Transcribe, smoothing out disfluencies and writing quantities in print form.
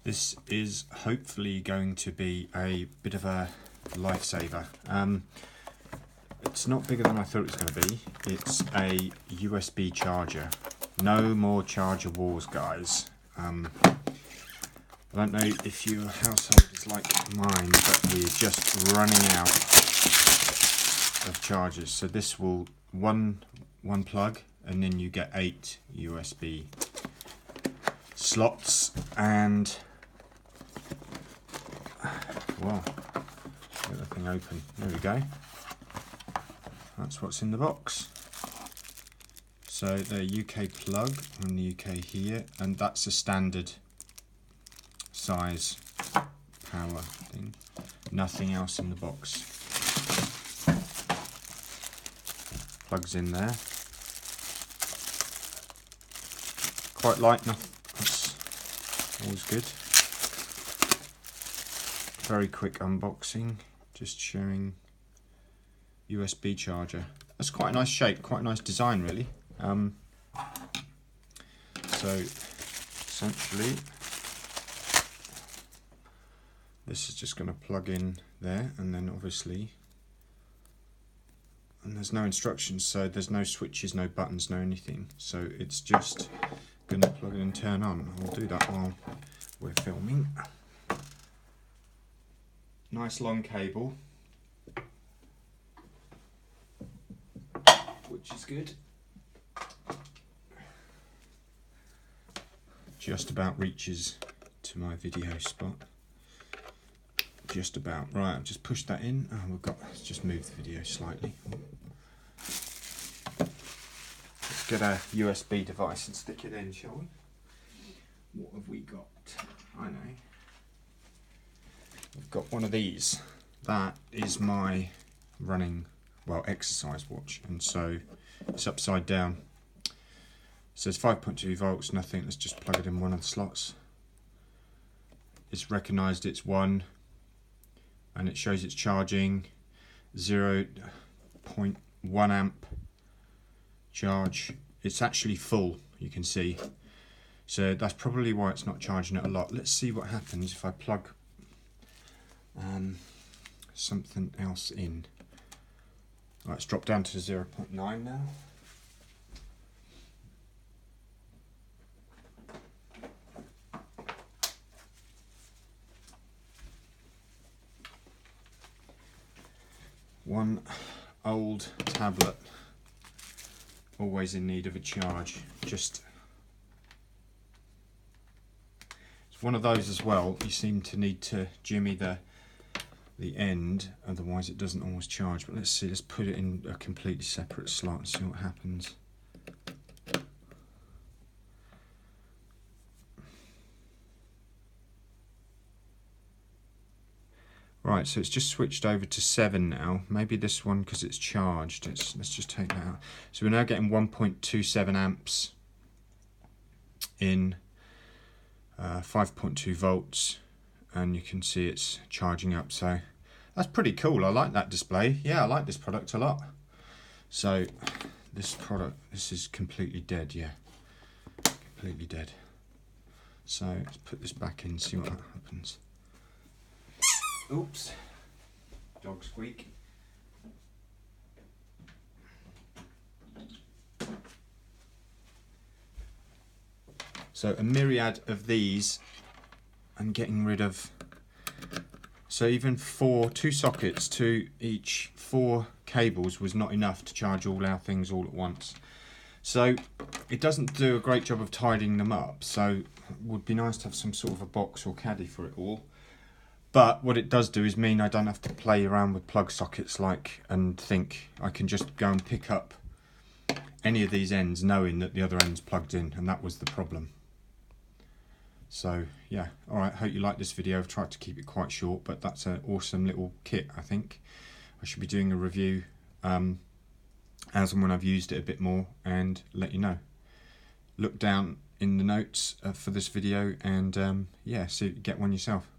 This is hopefully going to be a bit of a lifesaver. It's not bigger than I thought it was going to be. It's a USB charger. No more charger wars, guys. I don't know if your household is like mine, but we're just running out of chargers. So this will one plug, and then you get 8 USB slots, and well, get the thing open. There we go. That's what's in the box. So the UK plug on the UK here, and that's a standard size power thing. Nothing else in the box. Plugs in there. Quite light, that's always good. Very quick unboxing, just showing USB charger. That's quite a nice shape, quite a nice design really. So essentially this is just going to plug in there, and then obviously, and there's no instructions, so there's no switches, no buttons, no anything, so it's just going to plug in and turn on. I'll do that while we're filming. Nice long cable, which is good. Just about reaches to my video spot. Just about. Right, I've just pushed that in. Oh, let's just move the video slightly. Let's get a USB device and stick it in, shall we? What have we got? I know. I've got one of these. That is my running, well, exercise watch, and so it's upside down. It says 5.2 volts, nothing. Let's just plug it in one of the slots. It's recognised it's 1, and it shows it's charging 0.1 amp charge. It's actually full, you can see. So that's probably why it's not charging it a lot. Let's see what happens if I plug something else in. Right, it's dropped down to 0.9 now. One old tablet, always in need of a charge. Just, it's one of those as well. You seem to need to jimmy the end, otherwise it doesn't always charge. But let's see. Let's put it in a completely separate slot and see what happens. Right, so it's just switched over to 7 now. Maybe this one, because it's charged. Let's just take that out. So we're now getting 1.27 amps in 5.2 volts, and you can see it's charging up. So that's pretty cool. I like that display. Yeah, I like this product a lot. So this is completely dead. Yeah, completely dead. So let's put this back in, see what happens. Oops, dog squeak. So a myriad of these, and getting rid of, so even 2 sockets to each 4 cables was not enough to charge all our things all at once. So it doesn't do a great job of tidying them up, so it would be nice to have some sort of a box or caddy for it all. But what it does do is mean I don't have to play around with plug sockets and think. I can just go and pick up any of these ends knowing that the other end's plugged in, and that was the problem. So yeah, alright, hope you like this video. I've tried to keep it quite short, but that's an awesome little kit, I think. I should be doing a review as and when I've used it a bit more and let you know. Look down in the notes for this video and yeah, get one yourself.